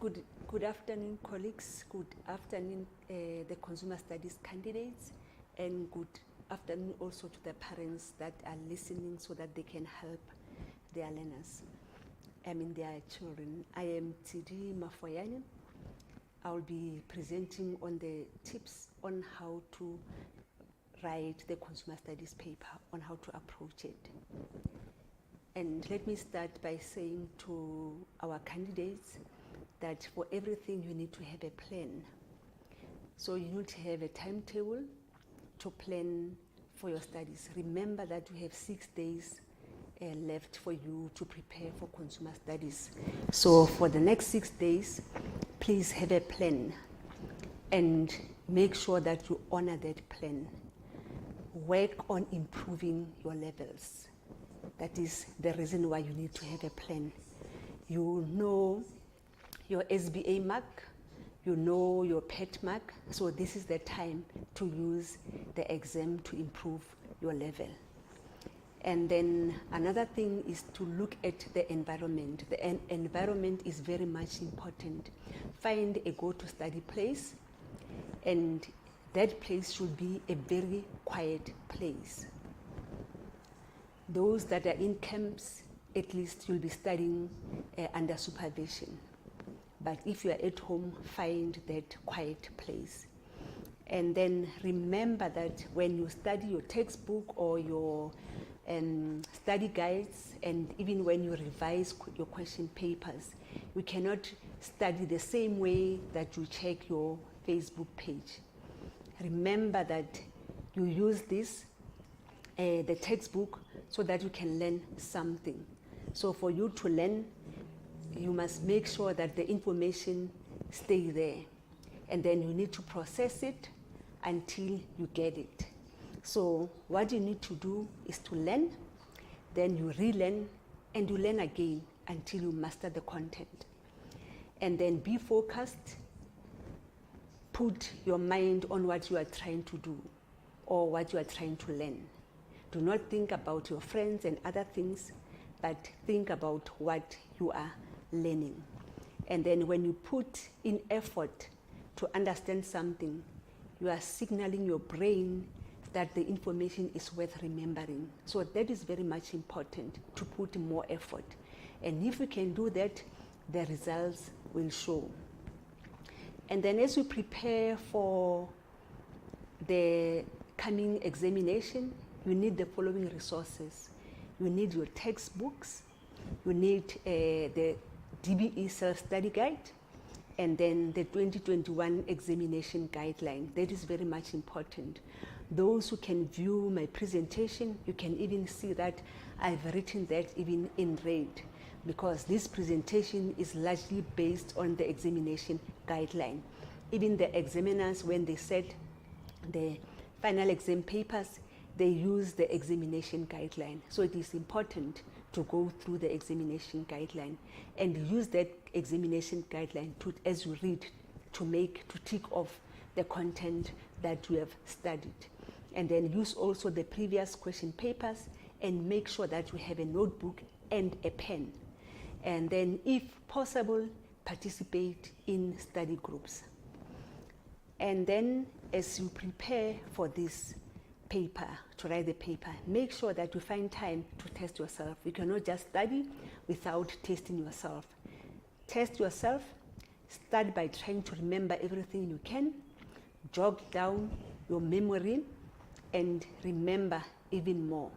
Good afternoon, colleagues. Good afternoon, the consumer studies candidates, and good afternoon also to the parents that are listening so that they can help their learners, their children. I am Tidi Mafoyane. I will be presenting on the tips on how to write the consumer studies paper, on how to approach it. And let me start by saying to our candidates that for everything you need to have a plan. So you need to have a timetable to plan for your studies. Remember that you have 6 days left for you to prepare for consumer studies. So for the next 6 days, please have a plan and make sure that you honor that plan. Work on improving your levels. That is the reason why you need to have a plan. You know your SBA mark, you know your PET mark, so this is the time to use the exam to improve your level. And then another thing is to look at the environment. The environment is very much important. Find a go-to-study place, and that place should be a very quiet place. Those that are in camps, at least you'll be studying under supervision. But if you are at home, find that quiet place. And then remember that when you study your textbook or your study guides, and even when you revise your question papers, you cannot study the same way that you check your Facebook page. Remember that you use this, the textbook, so that you can learn something. So for you to learn, you must make sure that the information stays there. And then you need to process it until you get it. So what you need to do is to learn, then you relearn, and you learn again until you master the content. And then be focused. Put your mind on what you are trying to do or what you are trying to learn. Do not think about your friends and other things, but think about what you are learning. And then when you put in effort to understand something, you are signaling your brain that the information is worth remembering. So that is very much important, to put more effort. And if you can do that, the results will show. And then as you prepare for the coming examination, you need the following resources. You need your textbooks, you need the DBE self-study guide, and then the 2021 examination guideline. That is very much important. Those who can view my presentation, you can even see that I've written that even in red, because this presentation is largely based on the examination guideline. Even the examiners, when they set the final exam papers, they use the examination guideline. So it is important to go through the examination guideline and use that examination guideline as you read, to tick off the content that you have studied. And then use also the previous question papers, and make sure that you have a notebook and a pen. And then, if possible, participate in study groups. And then as you prepare for this paper, to write the paper, make sure that you find time to test yourself. You cannot just study without testing yourself. Test yourself. Start by trying to remember everything you can. Jot down your memory and remember even more.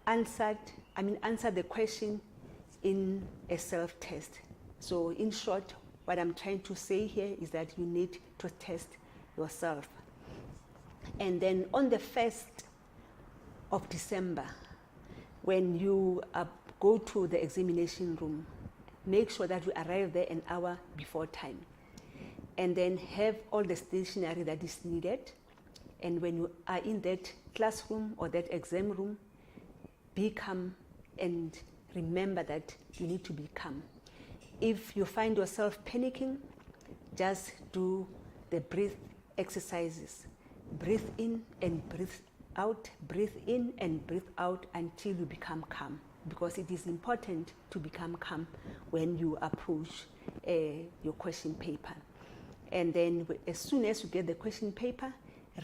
Answer the question in a self-test. So in short, what I'm trying to say here is that you need to test yourself. And then on the 1st of December, when you go to the examination room, make sure that you arrive there an hour before time. And then have all the stationery that is needed. And when you are in that classroom or that exam room, be calm and remember that you need to be calm. If you find yourself panicking, just do the breath exercises. Breathe in and breathe out, breathe in and breathe out until you become calm, because it is important to become calm when you approach your question paper. And then as soon as you get the question paper,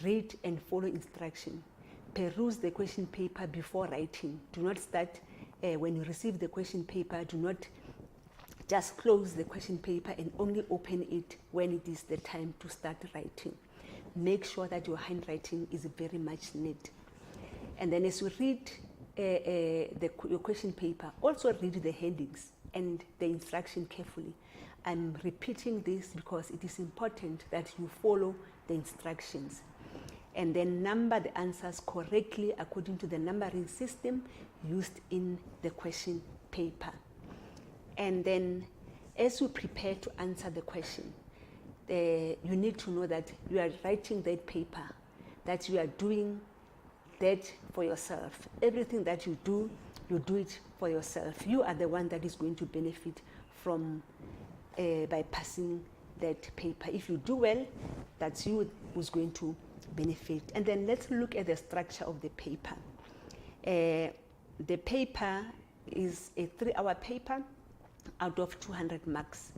read and follow instruction. Peruse the question paper before writing. Do not start when you receive the question paper. Do not just close the question paper and only open it when it is the time to start writing. Make sure that your handwriting is very much neat. And then as you read your question paper, also read the headings and the instruction carefully. I'm repeating this because it is important that you follow the instructions. And then number the answers correctly according to the numbering system used in the question paper. And then as you prepare to answer the question, you need to know that you are writing that paper, that you are doing that for yourself. Everything that you do it for yourself. You are the one that is going to benefit from by passing that paper. If you do well, that's you who's going to benefit. And then let's look at the structure of the paper. The paper is a 3-hour paper out of 200 marks,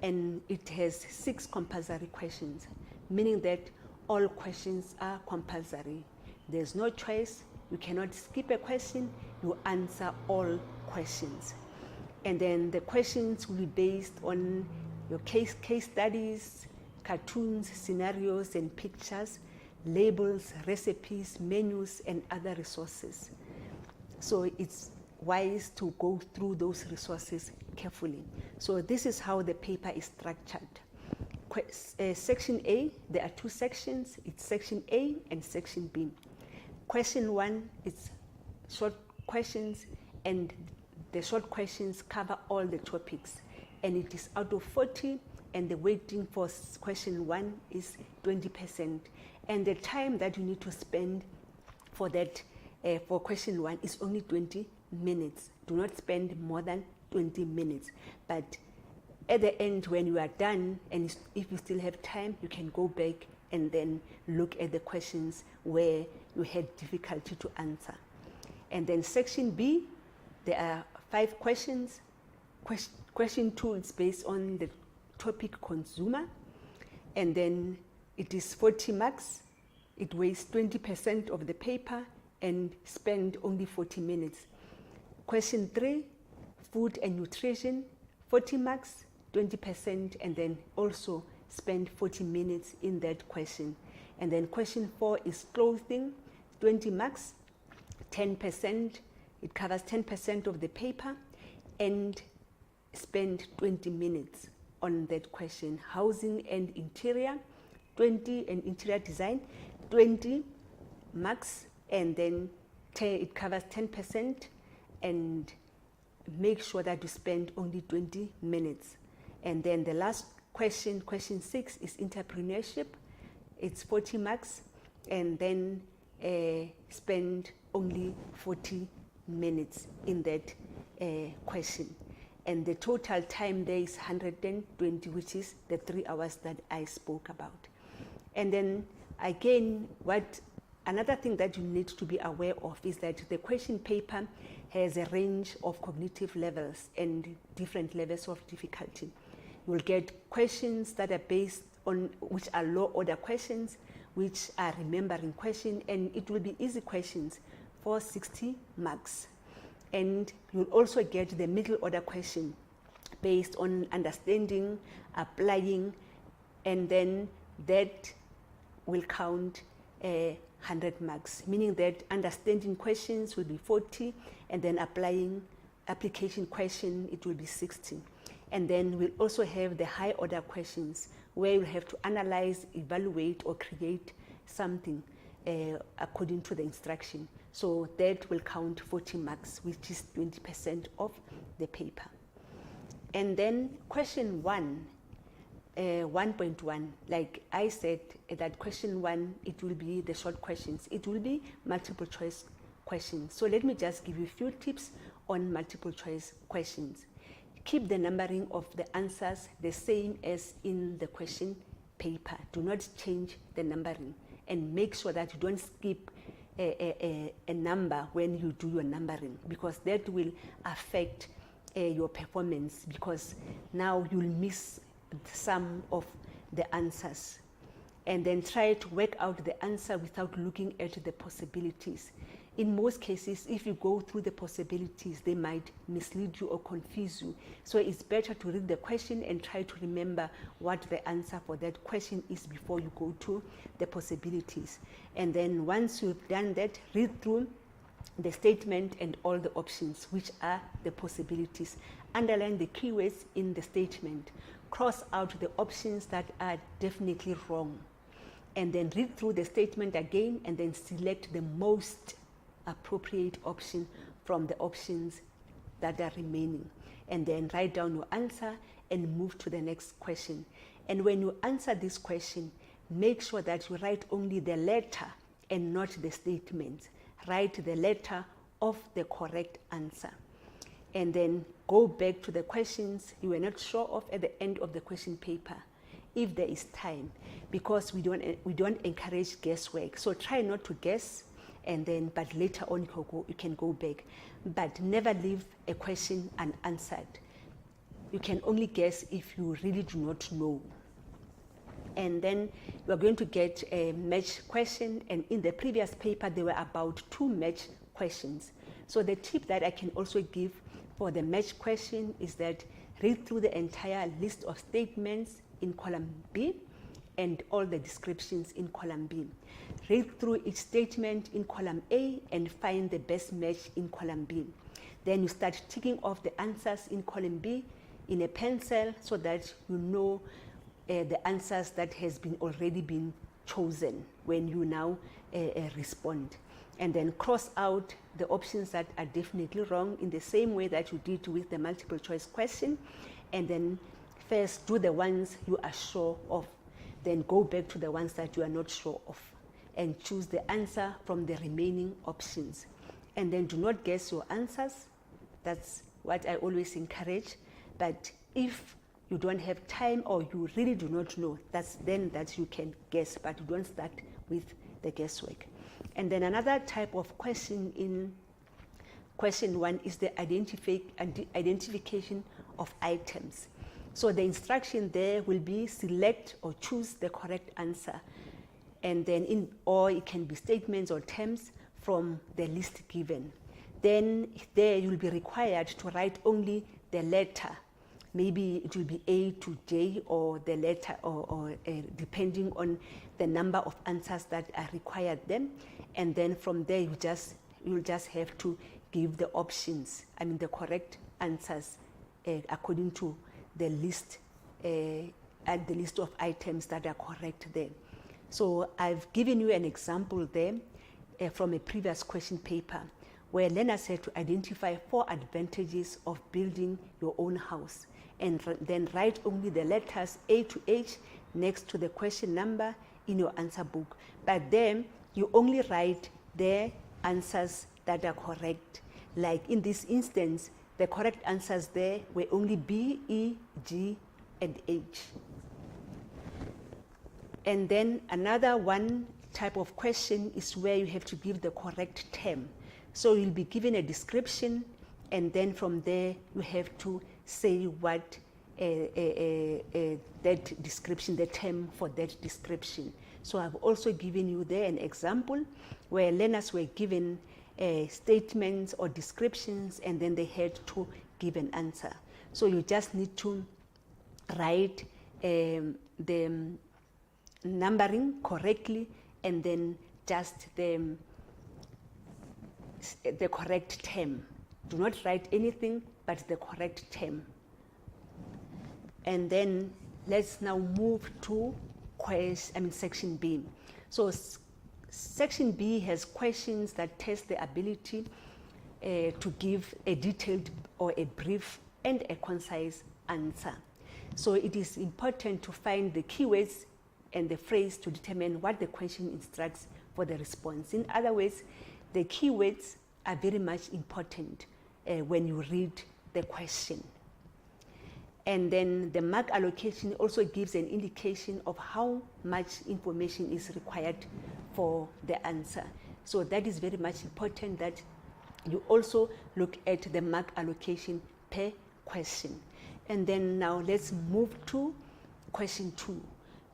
and it has 6 compulsory questions, meaning that all questions are compulsory. There's no choice. You cannot skip a question. You answer all questions. And then the questions will be based on your case studies, cartoons, scenarios and pictures, labels, recipes, menus, and other resources. So it's wise to go through those resources carefully. So this is how the paper is structured. Section A, there are 2 sections. It's section A and section B. Question 1 is short questions, and the short questions cover all the topics, and it is out of 40, and the weighting for question 1 is 20%. And the time that you need to spend for that, for question 1 is only 20 minutes. Do not spend more than 20 minutes. But at the end, when you are done, and if you still have time, you can go back and then look at the questions where you had difficulty to answer. And then section B, there are 5 questions. Question 2 is based on the topic consumer, and then it is 40 marks. It weighs 20% of the paper and spend only 40 minutes. Question 3, food and nutrition, 40 marks, 20%, and then also spend 40 minutes in that question. And then question 4 is clothing, 20 marks, 10%. It covers 10% of the paper and spend 20 minutes on that question. Housing and interior, 20, and interior design, 20 marks, and then it covers 10%, and make sure that you spend only 20 minutes. And then the last question, question 6, is entrepreneurship. It's 40 marks, and then spend only 40 minutes in that question. And the total time there is 120, which is the 3 hours that I spoke about. And then again, another thing that you need to be aware of is that the question paper has a range of cognitive levels and different levels of difficulty. You will get questions that are based on, which are low order questions, which are remembering questions, and it will be easy questions for 60 marks. And you'll also get the middle order question based on understanding, applying, and then that will count 100 marks, meaning that understanding questions will be 40, and then application question, it will be 60. And then we'll also have the high order questions where you'll have to analyze, evaluate, or create something according to the instruction. So that will count 40 marks, which is 20% of the paper. And then question 1, 1.1, like I said, that question 1, it will be the short questions. It will be multiple choice questions. So let me just give you a few tips on multiple choice questions. Keep the numbering of the answers the same as in the question paper. Do not change the numbering, and make sure that you don't skip a number when you do your numbering, because that will affect your performance, because now you'll miss some of the answers. And then try to work out the answer without looking at the possibilities. In most cases, if you go through the possibilities, they might mislead you or confuse you. So it's better to read the question and try to remember what the answer for that question is before you go to the possibilities. And then once you've done that, read through the statement and all the options, which are the possibilities. Underline the keywords in the statement. Cross out the options that are definitely wrong. And then read through the statement again and then select the most appropriate option from the options that are remaining. And then write down your answer and move to the next question. And when you answer this question, make sure that you write only the letter and not the statement. Write the letter of the correct answer. And then go back to the questions you were not sure of at the end of the question paper, if there is time, because we don't encourage guesswork. So try not to guess, and then but later on you can go back, but never leave a question unanswered. You can only guess if you really do not know. And then you are going to get a match question, and in the previous paper there were about 2 match questions. So the tip that I can also give for the match question is that read through the entire list of statements in column B and all the descriptions in column B. Read through each statement in column A and find the best match in column B. Then you start ticking off the answers in column B in a pencil so that you know the answers that has been already been chosen when you now respond. And then cross out the options that are definitely wrong in the same way that you did with the multiple choice question. And then first do the ones you are sure of, then go back to the ones that you are not sure of and choose the answer from the remaining options. And then do not guess your answers. That's what I always encourage. But if you don't have time or you really do not know, that's then that you can guess, but you don't start with the guesswork. And then another type of question in question 1 is the identification of items. So the instruction there will be select or choose the correct answer. And then or it can be statements or terms from the list given. Then there you'll be required to write only the letter. Maybe it will be A to J, or the letter, or depending on the number of answers that are required then. And then from there you'll just have to give the options, the correct answers according to the list and the list of items that are correct there. So I've given you an example there from a previous question paper where learners had to identify 4 advantages of building your own house, and then write only the letters A to H next to the question number in your answer book. But then you only write the answers that are correct. Like in this instance, the correct answers there were only B, E, G, and H. And then another one type of question is where you have to give the correct term. So you'll be given a description, and then from there you have to say what that description, the term for that description. So I've also given you there an example where learners were given statements or descriptions, and then they had to give an answer. So you just need to write the numbering correctly, and then just the correct term. Do not write anything but the correct term. And then let's now move to section B. So section B has questions that test the ability to give a detailed or a brief and a concise answer. So it is important to find the keywords and the phrase to determine what the question instructs for the response. In other words, the keywords are very much important when you read the question. And then the mark allocation also gives an indication of how much information is required for the answer. So that is very much important that you also look at the mark allocation per question. And then now let's move to question 2.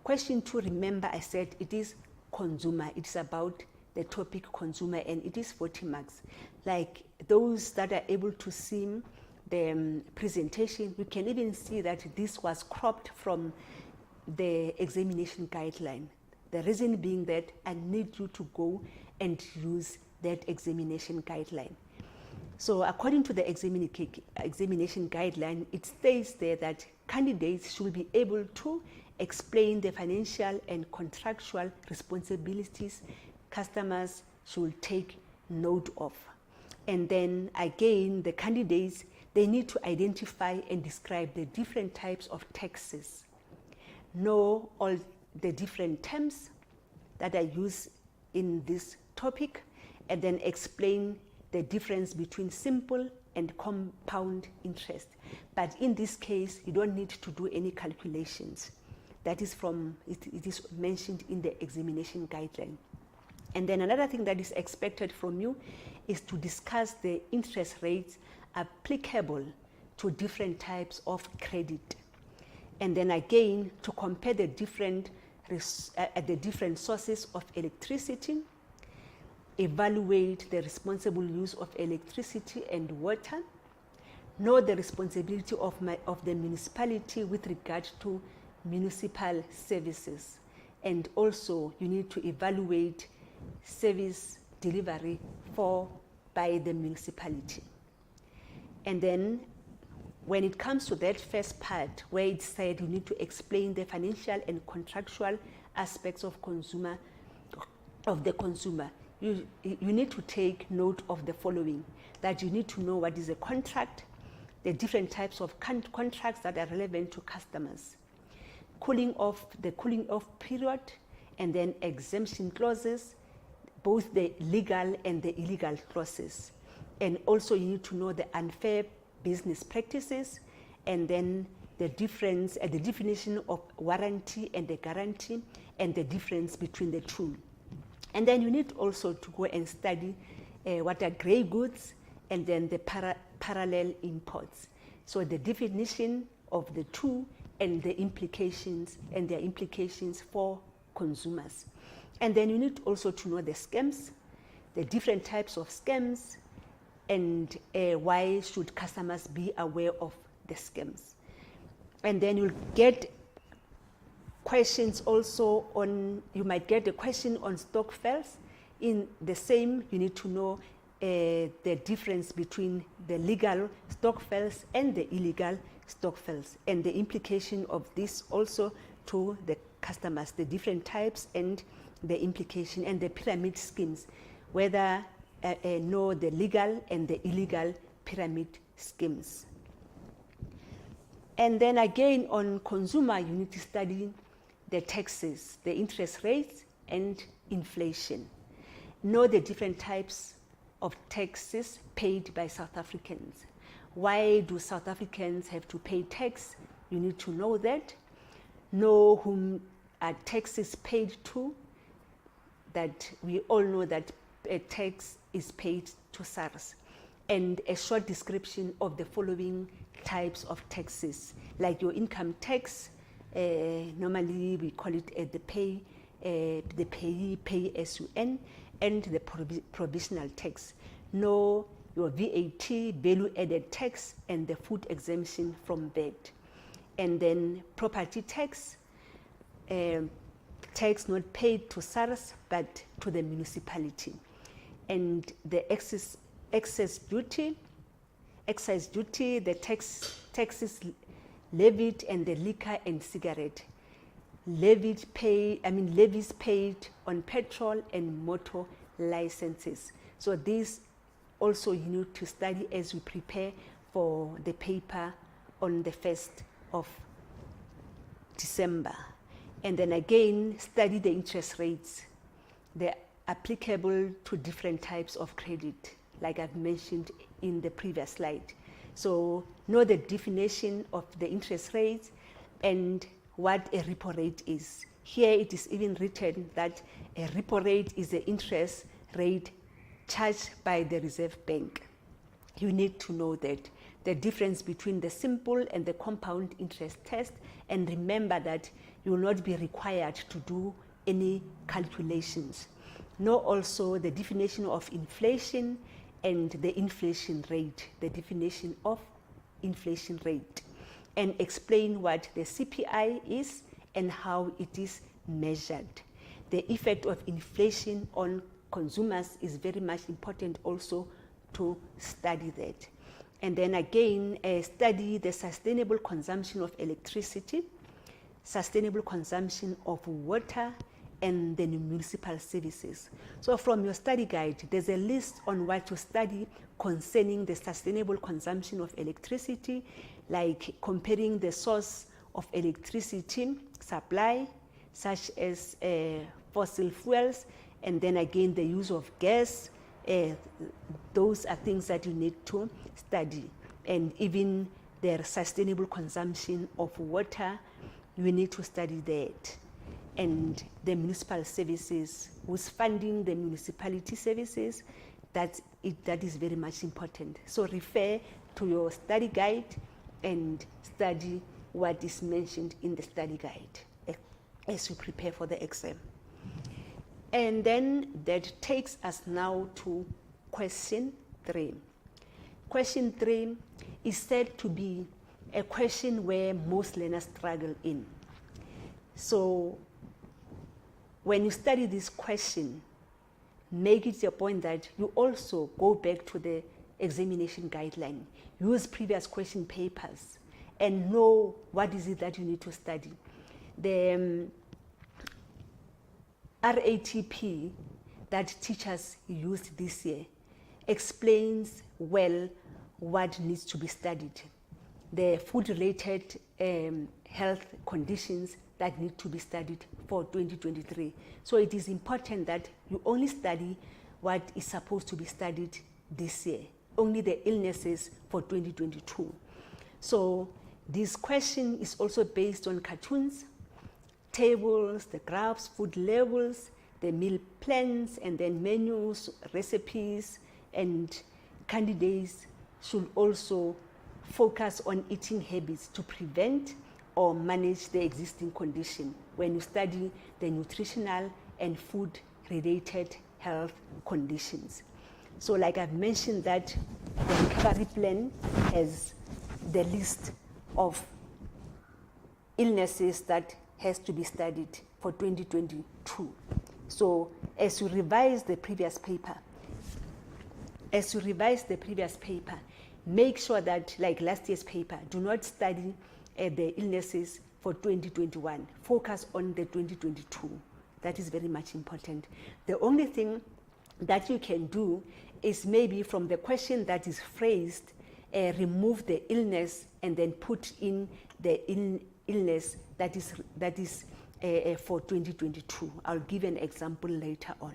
Question 2, remember I said it is consumer. It's about the topic consumer, and it is 40 marks. Like those that are able to see the presentation, we can even see that this was cropped from the examination guideline. The reason being that I need you to go and use that examination guideline. So according to the examination guideline, it states there that candidates should be able to explain the financial and contractual responsibilities customers should take note of. And then again, the candidates, they need to identify and describe the different types of taxes, know all the different terms that are used in this topic, and then explain the difference between simple and compound interest. But in this case, you don't need to do any calculations. That is it is mentioned in the examination guideline. And then another thing that is expected from you is to discuss the interest rates applicable to different types of credit. And then again, to compare the different sources of electricity, evaluate the responsible use of electricity and water, know the responsibility of the municipality with regard to municipal services, and also you need to evaluate service delivery by the municipality. And then when it comes to that first part where it said you need to explain the financial and contractual aspects of the consumer, you need to take note of the following: that you need to know what is a contract, the different types of contracts that are relevant to customers, the cooling off period, and then exemption clauses, both the legal and the illegal clauses. And also you need to know the unfair business practices, and then the difference, the definition of warranty and the guarantee, and the difference between the two. And then you need also to go and study what are grey goods, and then the parallel imports. So the definition of the two and their implications for consumers. And then you need also to know the scams, the different types of scams, and why should customers be aware of the scams. And then you'll get questions also on, you might get a question on stock files. In the same, you need to know the difference between the legal stock files and the illegal stock files, and the implication of this also to the customers, the different types and the implication, and the pyramid schemes, whether know the legal and the illegal pyramid schemes. And then again on consumer, you need to study the taxes, the interest rates, and inflation. Know the different types of taxes paid by South Africans. Why do South Africans have to pay tax? You need to know that. Know whom are taxes paid to, that we all know that a tax is paid to SARS. And a short description of the following types of taxes, like your income tax, normally we call it the pay as you earn, and the provisional tax. Know your VAT, value added tax, and the food exemption from VAT. And then property tax, tax not paid to SARS but to the municipality. And the excise duty, the taxes levied, and the liquor and cigarette. Levies paid on petrol and motor licenses. So these also you need to study as we prepare for the paper on the 1st of December. And then again, study the interest rates. They're applicable to different types of credit, like I've mentioned in the previous slide. So know the definition of the interest rates and what a repo rate is. Here it is even written that a repo rate is the interest rate charged by the Reserve Bank. You need to know that the difference between the simple and the compound interest test, and remember that you will not be required to do any calculations. Know also the definition of inflation and the inflation rate, the definition of inflation rate, and explain what the CPI is and how it is measured. The effect of inflation on consumers is very much important also to study that. And then again, study the sustainable consumption of electricity, sustainable consumption of water, and the municipal services. So from your study guide, there's a list on what to study concerning the sustainable consumption of electricity, like comparing the source of electricity supply, such as fossil fuels, and then again the use of gas. Those are things that you need to study. And even the sustainable consumption of water, you need to study that. And the municipal services, who's funding the municipality services, that is very much important. So refer to your study guide and study what is mentioned in the study guide as you prepare for the exam. And then that takes us now to question 3. Question 3 is said to be a question where most learners struggle in. So when you study this question, make it your point that you also go back to the examination guideline, use previous question papers, and know what is it that you need to study. The RATP that teachers used this year explains well what needs to be studied. The food-related health conditions that need to be studied for 2023. So it is important that you only study what is supposed to be studied this year, only the illnesses for 2022. So this question is also based on cartoons, tables, the graphs, food labels, the meal plans, and then menus, recipes, and candidates should also focus on eating habits to prevent or manage the existing condition when you study the nutritional and food-related health conditions. So like I've mentioned that the recovery plan has the list of illnesses that has to be studied for 2022. So as you revise the previous paper, make sure that, like last year's paper, do not study the illnesses for 2021. Focus on the 2022. That is very much important. The only thing that you can do is maybe from the question that is phrased, remove the illness and then put in the illness that is for 2022. I'll give an example later on.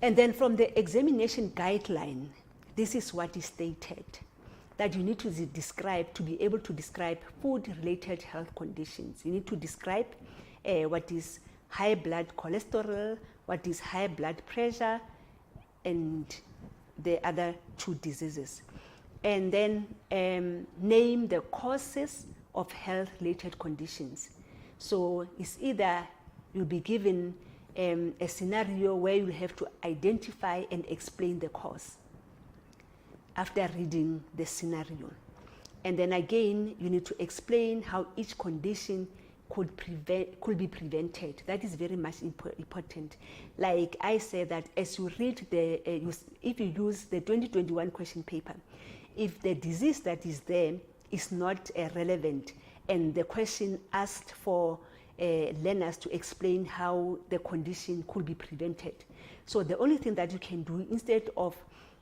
And then from the examination guideline, this is what is stated, that you need to describe, to be able to describe food-related health conditions. You need to describe what is high blood cholesterol, what is high blood pressure, and the other 2 diseases. And then name the causes of health-related conditions. So it's either you'll be given a scenario where you'll have to identify and explain the cause after reading the scenario. And then again, you need to explain how each condition could be prevented. That is very much important. Like I said, that as you read if you use the 2021 question paper, if the disease that is there is not relevant and the question asked for learners to explain how the condition could be prevented. So the only thing that you can do, instead of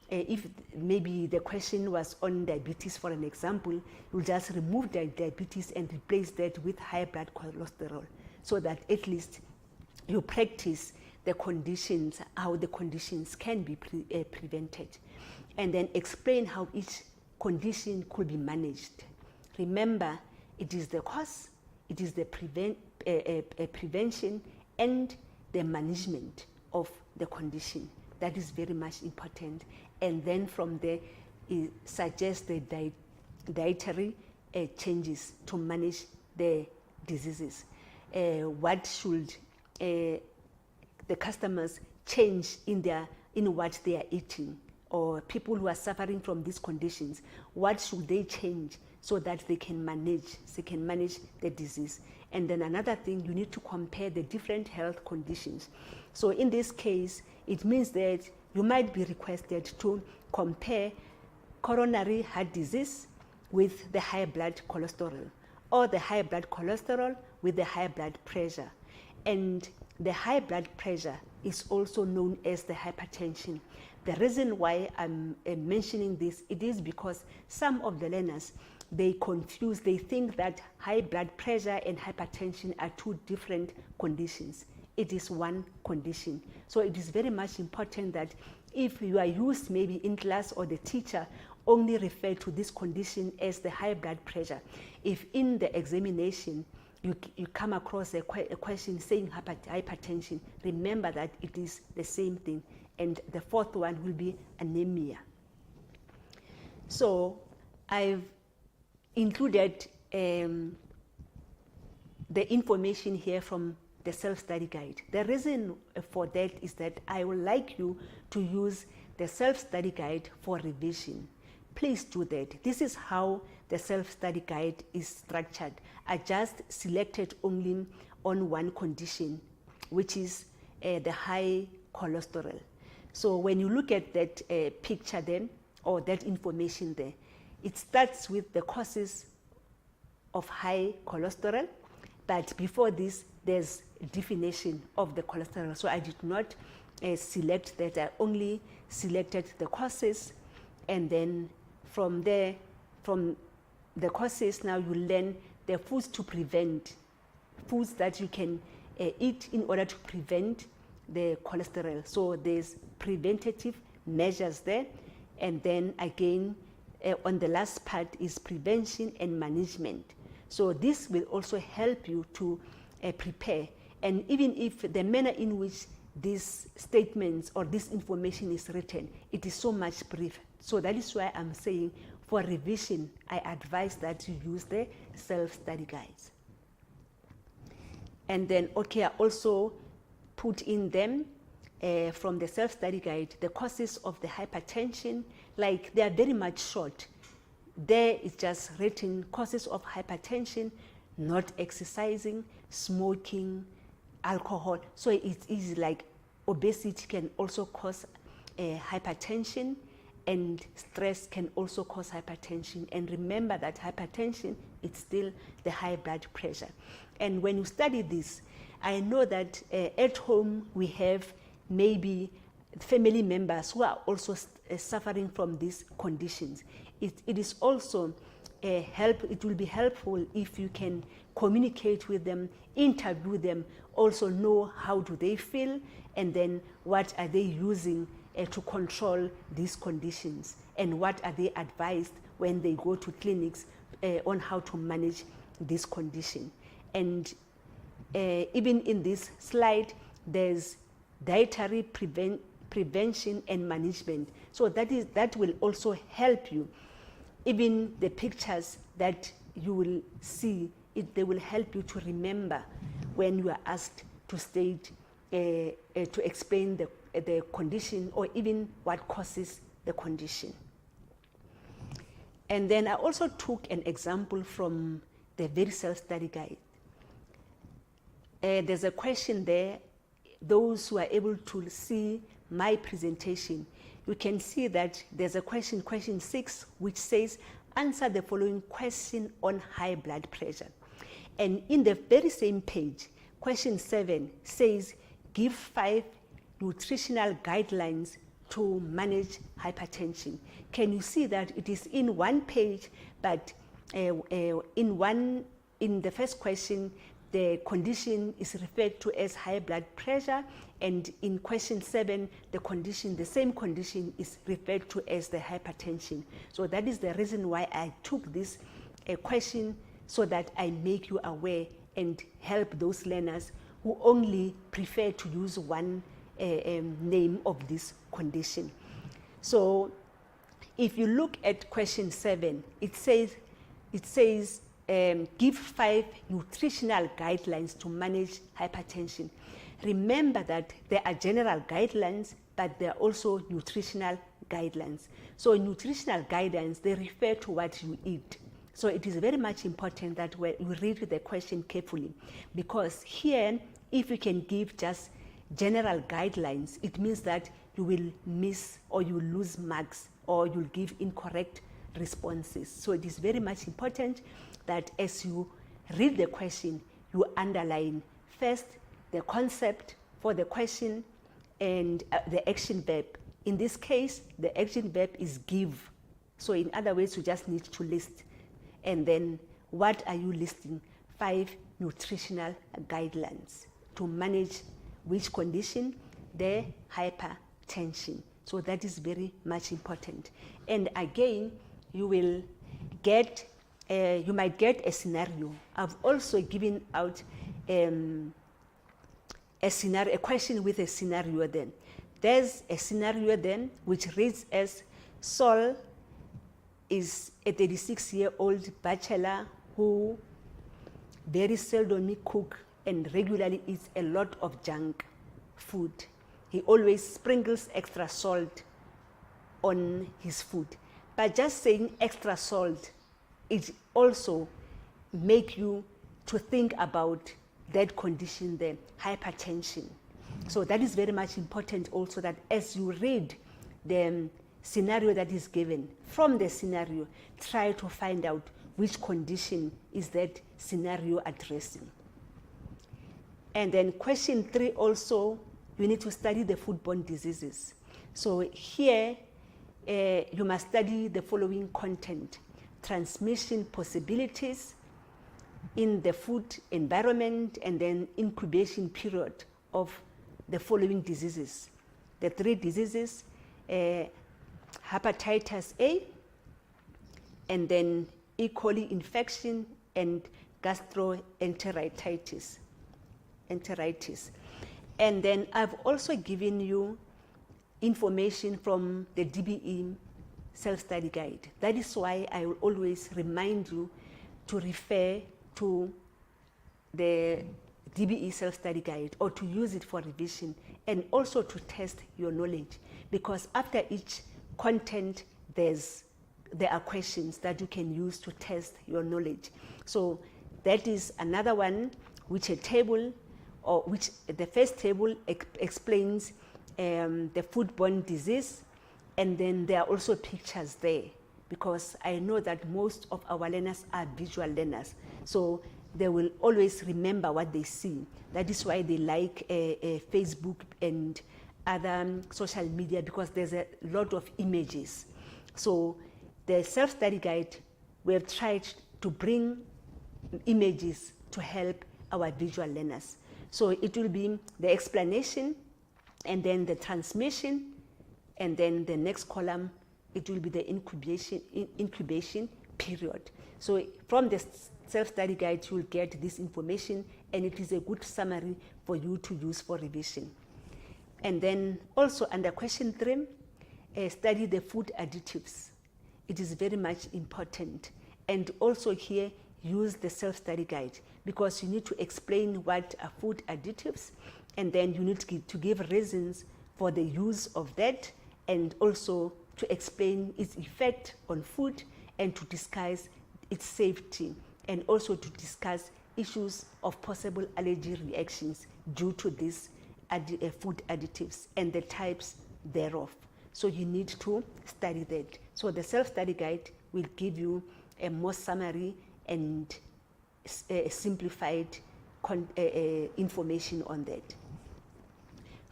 if maybe the question was on diabetes, for an example, you just remove the diabetes and replace that with high blood cholesterol, so that at least you practice the conditions, how the conditions can be prevented, and then explain how each condition could be managed. Remember, it is the cause, it is the prevention, and the management of the condition. That is very much important. And then from there, suggest the dietary changes to manage the diseases. What should the customers change in what they are eating, or people who are suffering from these conditions, what should they change so that they can manage the disease? And then another thing, you need to compare the different health conditions. So in this case, it means that you might be requested to compare coronary heart disease with the high blood cholesterol, or the high blood cholesterol with the high blood pressure. And the high blood pressure is also known as the hypertension. The reason why I'm mentioning this, it is because some of the learners, they think that high blood pressure and hypertension are two different conditions. It is one condition. So it is very much important that if you are used maybe in class, or the teacher only refer to this condition as the high blood pressure, if in the examination you come across a question saying hypertension, remember that it is the same thing. And the fourth one will be anemia. So I've included the information here from the self-study guide. The reason for that is that I would like you to use the self-study guide for revision. Please do that. This is how the self-study guide is structured. I just selected only on one condition, which is the high cholesterol. So when you look at that picture then, or that information there, it starts with the causes of high cholesterol, but before this, there's a definition of the cholesterol. So I did not select that. I only selected the causes, and then from there, from the causes, now you learn the foods to prevent, foods that you can eat in order to prevent the cholesterol. So there's preventative measures there, and then again on the last part is prevention and management. So this will also help you to prepare. And even if the manner in which these statements or this information is written, it is so much brief. So that is why I'm saying for revision, I advise that you use the self-study guides. And then, okay, I also put in them from the self-study guide, the causes of the hypertension, like they are very much short. There is just written causes of hypertension, not exercising, smoking, alcohol. So it is like obesity can also cause hypertension, and stress can also cause hypertension. And remember that hypertension is still the high blood pressure. And when you study this, I know that at home we have maybe family members who are also suffering from these conditions. It is also it will be helpful if you can communicate with them, interview them, also know how do they feel, and then what are they using to control these conditions, and what are they advised when they go to clinics on how to manage this condition. And even in this slide, there's dietary prevention and management. So that will also help you. Even the pictures that you will see, they will help you to remember when you are asked to state, to explain the condition, or even what causes the condition. And then I also took an example from the very self-study guide. There's a question there. Those who are able to see my presentation, you can see that there's a question 6, which says, answer the following question on high blood pressure. And in the very same page, question 7 says, give 5 nutritional guidelines to manage hypertension. Can you see that it is in one page, but in the first question, the condition is referred to as high blood pressure, and in question 7, the same condition is referred to as the hypertension. So that is the reason why I took this question, so that I make you aware and help those learners who only prefer to use one name of this condition. So If you look at question 7, it says give 5 nutritional guidelines to manage hypertension. Remember that there are general guidelines, but there are also nutritional guidelines. So nutritional guidelines, they refer to what you eat. So it is very much important that we read the question carefully, because here, if you can give just general guidelines, it means that you will miss or you will lose marks or you'll give incorrect responses. So it is very much important that as you read the question, you underline first the concept for the question and the action verb. In this case, the action verb is give. So in other words, you just need to list. And then what are you listing? 5 nutritional guidelines to manage which condition? The hypertension. So that is very much important. And again, you will get, you might get a scenario. I've also given out a question with a scenario then. There's a scenario then which reads as, Saul is a 36-year-old bachelor who very seldomly cooks and regularly eats a lot of junk food. He always sprinkles extra salt on his food. But just saying extra salt, it also make you to think about that condition there, hypertension. So that is very much important also, that as you read the scenario that is given, from the scenario, try to find out which condition is that scenario addressing. And then question 3 also, you need to study the foodborne diseases. So here, you must study the following content: transmission possibilities in the food environment, and then incubation period of the following diseases. The 3 diseases, hepatitis A, and then E. coli infection, and gastroenteritis. And then I've also given you information from the DBE self-study guide. That is why I will always remind you to refer to the DBE self-study guide, or to use it for revision, and also to test your knowledge, because after each content there are questions that you can use to test your knowledge. So that is another one, which a table, or which the first table explains the foodborne disease, and then there are also pictures there, because I know that most of our learners are visual learners, so they will always remember what they see. That is why they like Facebook and other social media, because there's a lot of images. So the self-study guide, we have tried to bring images to help our visual learners. So it will be the explanation, and then the transmission, and then the next column, it will be the incubation period. So from the self-study guide, you will get this information, and it is a good summary for you to use for revision. And then also under question 3, study the food additives. It is very much important. And also here, use the self-study guide, because you need to explain what are food additives, and then you need to give reasons for the use of that, and also to explain its effect on food, and to discuss its safety, and also to discuss issues of possible allergy reactions due to these food additives and the types thereof. So you need to study that. So the self-study guide will give you a more summary and simplified information on that.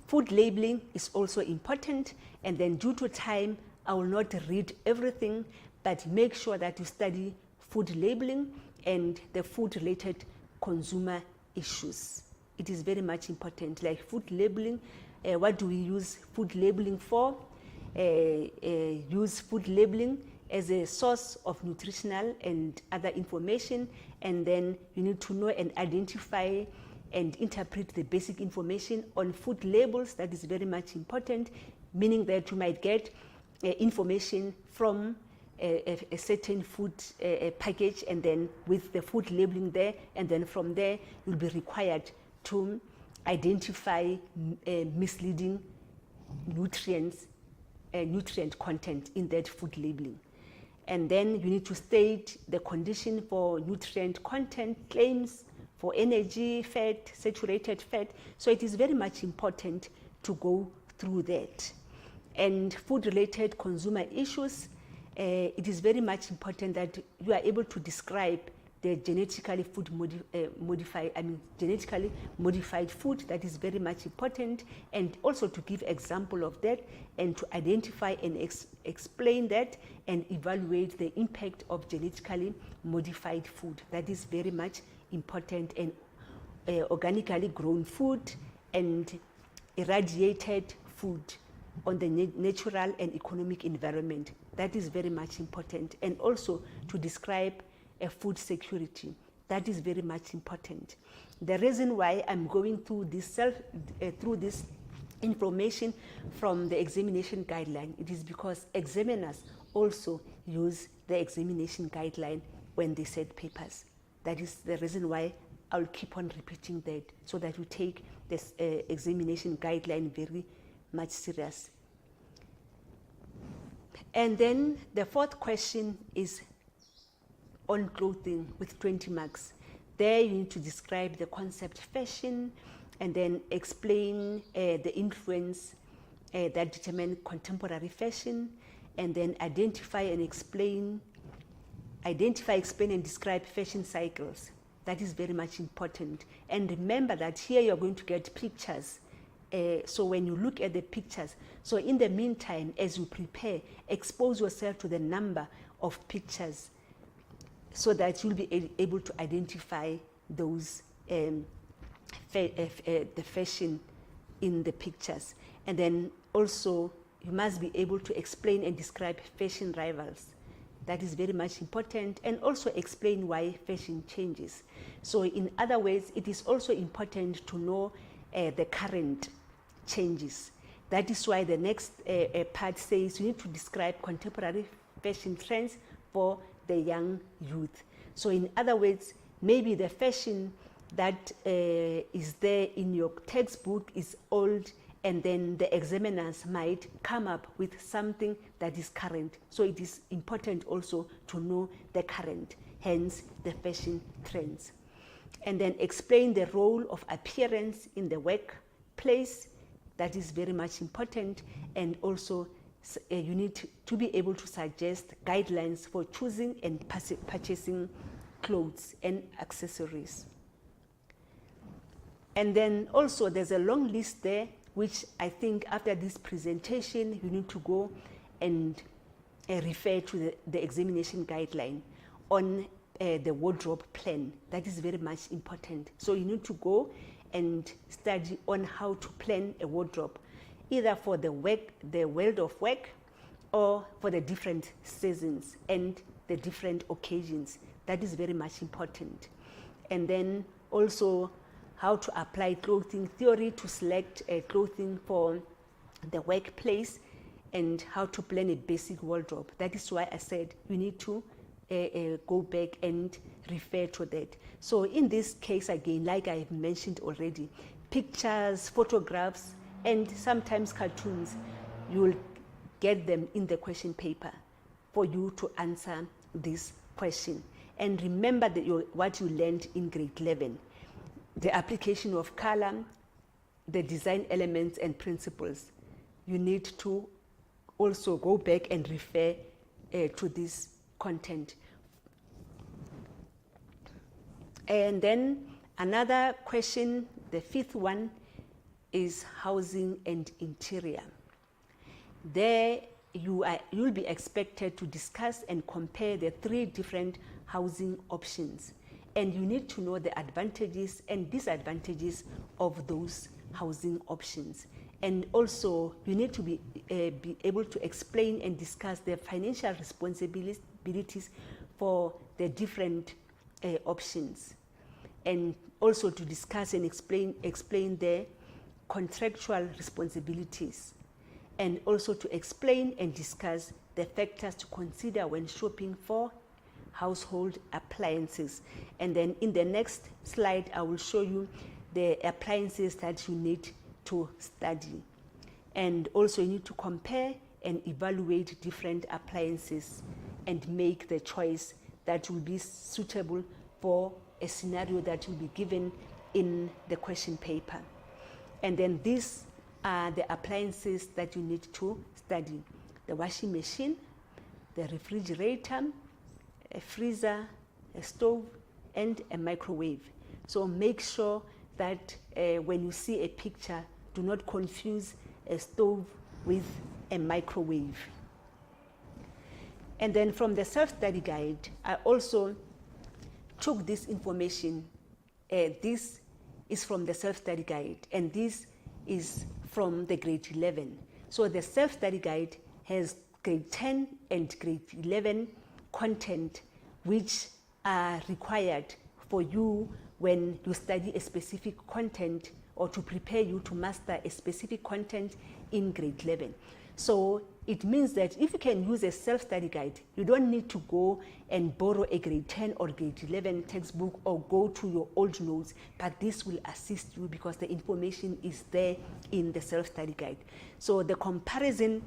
Food labeling is also important, and then due to time, I will not read everything, but make sure that you study food labeling and the food-related consumer issues. It is very much important, like food labeling. What do we use food labeling for? Use food labeling as a source of nutritional and other information, and then you need to know and identify and interpret the basic information on food labels. That is very much important, meaning that you might get information from a certain food package, and then with the food labeling there, and then from there you'll be required to identify misleading nutrients, nutrient content in that food labeling. And then you need to state the condition for nutrient content claims, for energy, fat, saturated fat. So it is very much important to go through that. And food-related consumer issues, it is very much important that you are able to describe the genetically genetically modified food. That is very much important, and also to give example of that, and to identify and explain that, and evaluate the impact of genetically modified food. That is very much important. And organically grown food and irradiated food on the natural and economic environment. That is very much important. And also to describe food security. That is very much important. The reason why I'm going through this information from the examination guideline, it is because examiners also use the examination guideline when they set papers. That is the reason why I'll keep on repeating that, so that we take this examination guideline very much serious. And then the fourth question is on clothing with 20 marks. There you need to describe the concept fashion, and then explain the influence that determine contemporary fashion, and then identify, explain and describe fashion cycles. That is very much important. And remember that here you're going to get pictures. So when you look at the pictures, so in the meantime, as you prepare, expose yourself to the number of pictures, so that you'll be able to identify those the fashion in the pictures. And then also you must be able to explain and describe fashion rivals. That is very much important, and also explain why fashion changes. So in other words, it is also important to know the current changes. That is why the next part says you need to describe contemporary fashion trends for the young youth. So in other words, maybe the fashion that is there in your textbook is old, and then the examiners might come up with something that is current. So it is important also to know the current, hence the fashion trends. And then explain the role of appearance in the workplace. That is very much important. And also you need to be able to suggest guidelines for choosing and purchasing clothes and accessories. And then also there's a long list there, which I think after this presentation you need to go and refer to the examination guideline on the wardrobe plan. That is very much important. So you need to go and study on how to plan a wardrobe, either for the world of work, or for the different seasons and the different occasions. That is very much important. And then also how to apply clothing theory to select clothing for the workplace, and how to plan a basic wardrobe. That is why I said you need to go back and refer to that. So in this case, again, like I have mentioned already, pictures, photographs, and sometimes cartoons, you will get them in the question paper for you to answer this question. And remember that what you learned in grade 11, the application of color, the design elements and principles. You need to also go back and refer to this content. And then another question, the fifth one, is housing and interior. There you'll be expected to discuss and compare the 3 different housing options, and you need to know the advantages and disadvantages of those housing options. And also you need to be able to explain and discuss the financial responsibilities for the different options, and also to discuss and explain the contractual responsibilities. and also to explain and discuss the factors to consider when shopping for household appliances. And then in the next slide, I will show you the appliances that you need to study. And also you need to compare and evaluate different appliances and make the choice that will be suitable for a scenario that will be given in the question paper. And then these are the appliances that you need to study: the washing machine, the refrigerator, a freezer, a stove, and a microwave. So make sure that when you see a picture, do not confuse a stove with a microwave. And then from the self-study guide, I also took this information. This is from the self-study guide, and this is from the grade 11. So the self-study guide has grade 10 and grade 11 content, which are required for you when you study a specific content, or to prepare you to master a specific content in grade 11. So it means that if you can use a self-study guide, you don't need to go and borrow a grade 10 or grade 11 textbook or go to your old notes, but this will assist you because the information is there in the self-study guide. So the comparison,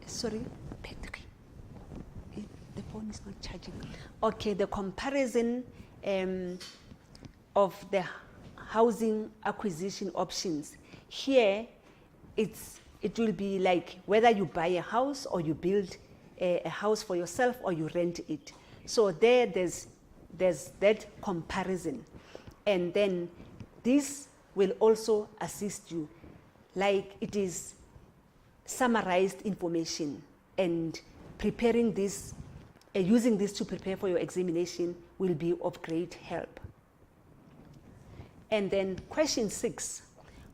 sorry, battery, the phone is not charging. Okay, the comparison of the housing acquisition options. Here, it will be like whether you buy a house or you build a house for yourself or you rent it. So there's that comparison. And then this will also assist you, like it is summarized information, and preparing this, using this to prepare for your examination will be of great help. And then question 6,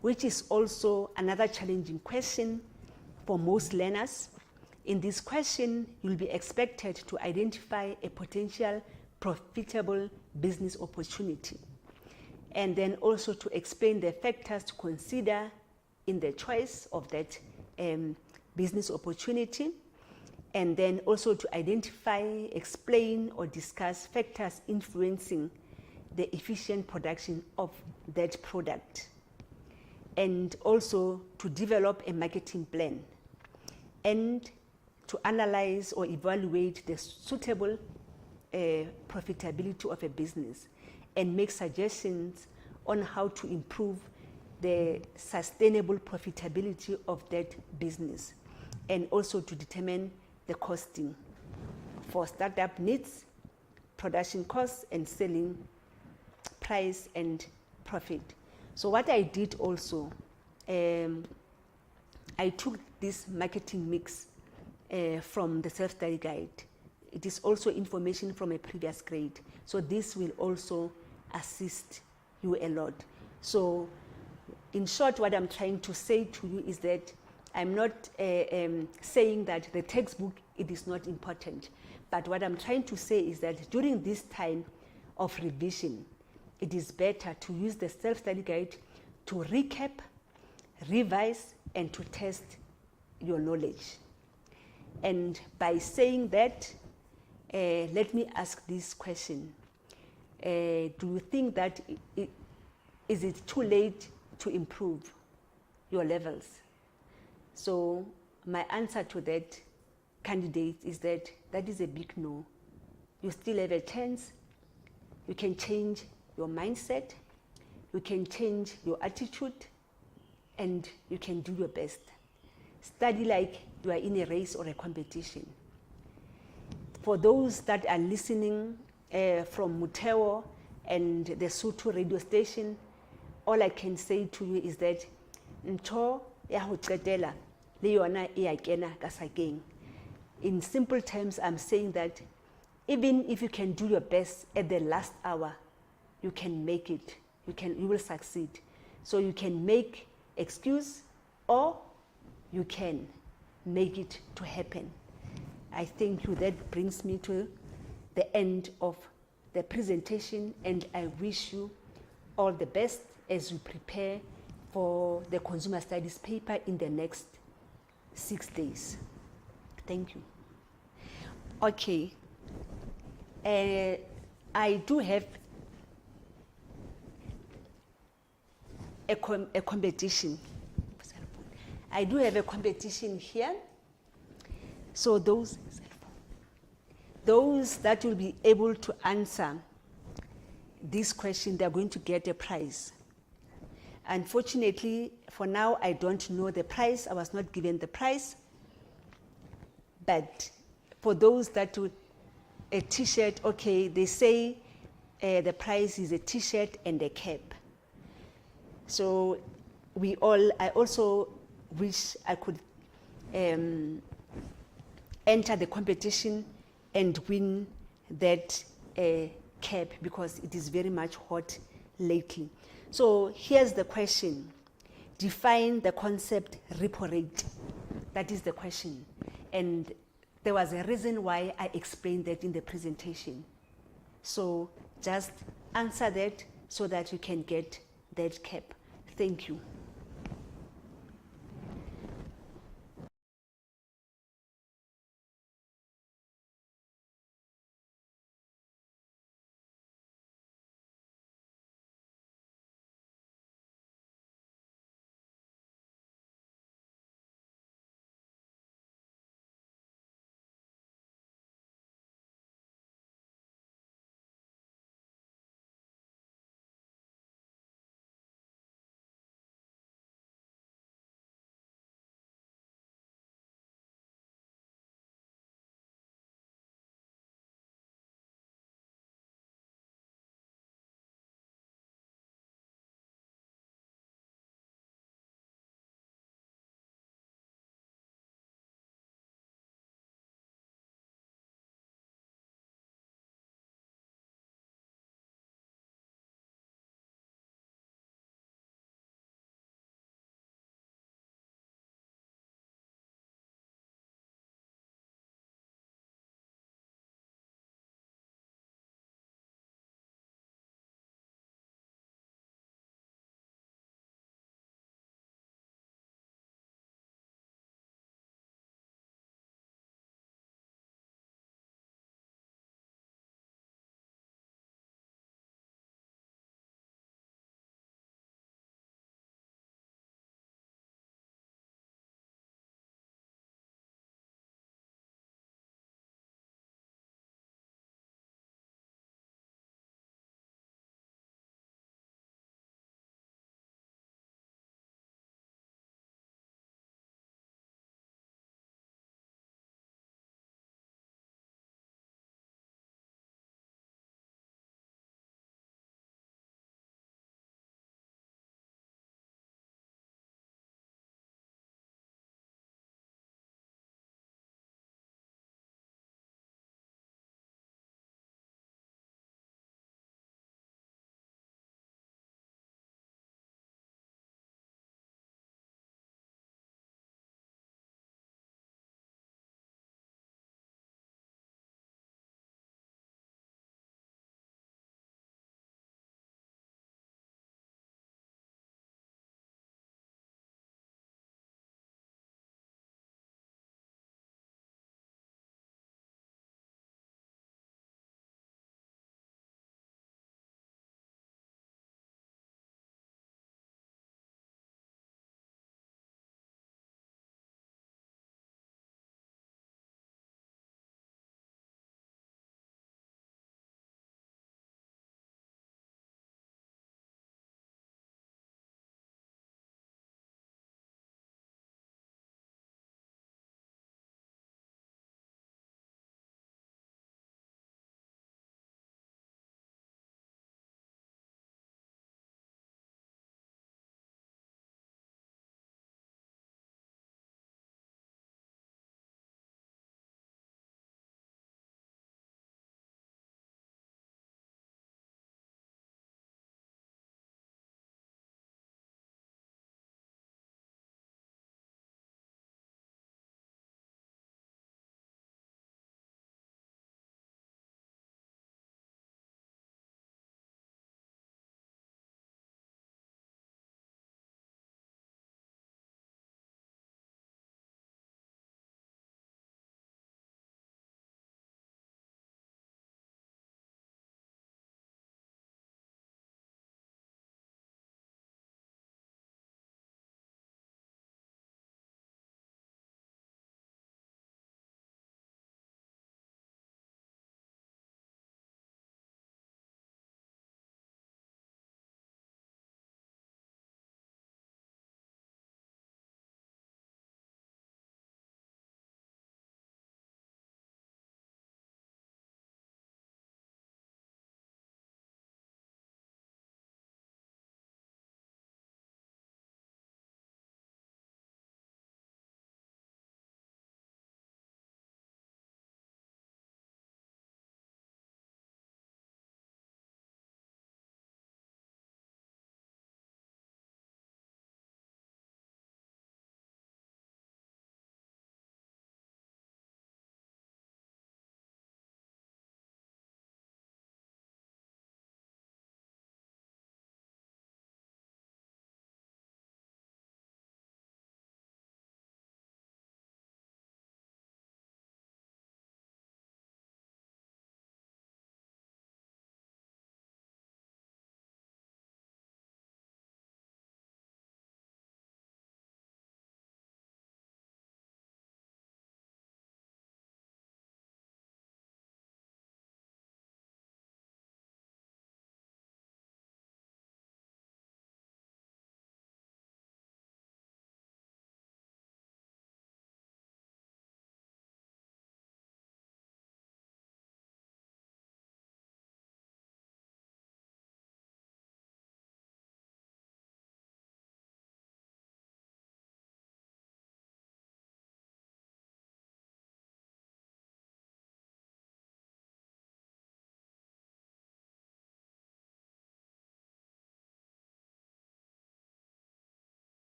which is also another challenging question for most learners. In this question, you'll be expected to identify a potential profitable business opportunity, and then also to explain the factors to consider in the choice of that business opportunity, and then also to identify, explain, or discuss factors influencing the efficient production of that product, and also to develop a marketing plan, and to analyze or evaluate the suitable profitability of a business, and make suggestions on how to improve the sustainable profitability of that business, and also to determine the costing for startup needs, production costs, and selling price and profit. So what I did also, I took this marketing mix from the self-study guide. It is also information from a previous grade. So this will also assist you a lot. So in short, what I'm trying to say to you is that I'm not saying that the textbook, it is not important. But what I'm trying to say is that during this time of revision, it is better to use the self-study guide to recap, revise, and to test your knowledge. And by saying that, let me ask this question. Do you think that is it too late to improve your levels? So my answer to that candidate is that that is a big no. You still have a chance. You can change your mindset, you can change your attitude, and you can do your best. Study like you are in a race or a competition. For those that are listening from Muteo and the Sutu radio station, all I can say to you is that ntho ya ho qetela le yona e a kena ka sakeng. In simple terms, I'm saying that even if you can do your best at the last hour, you can make it. You will succeed. So you can make excuse, or you can make it to happen. I thank you. That brings me to the end of the presentation, and I wish you all the best as you prepare for the consumer studies paper in the next 6 days. Thank you. Okay. I do have a competition. I do have a competition here. So those that will be able to answer this question, they're going to get a prize. Unfortunately, for now, I don't know the prize. I was not given the prize. But for those that would, a t-shirt, okay, they say the price is a t-shirt and a cap. So I also wish I could enter the competition and win that cap, because it is very much hot lately. So here's the question. Define the concept repo rate. That is the question. And there was a reason why I explained that in the presentation. So just answer that so that you can get that cap. Thank you.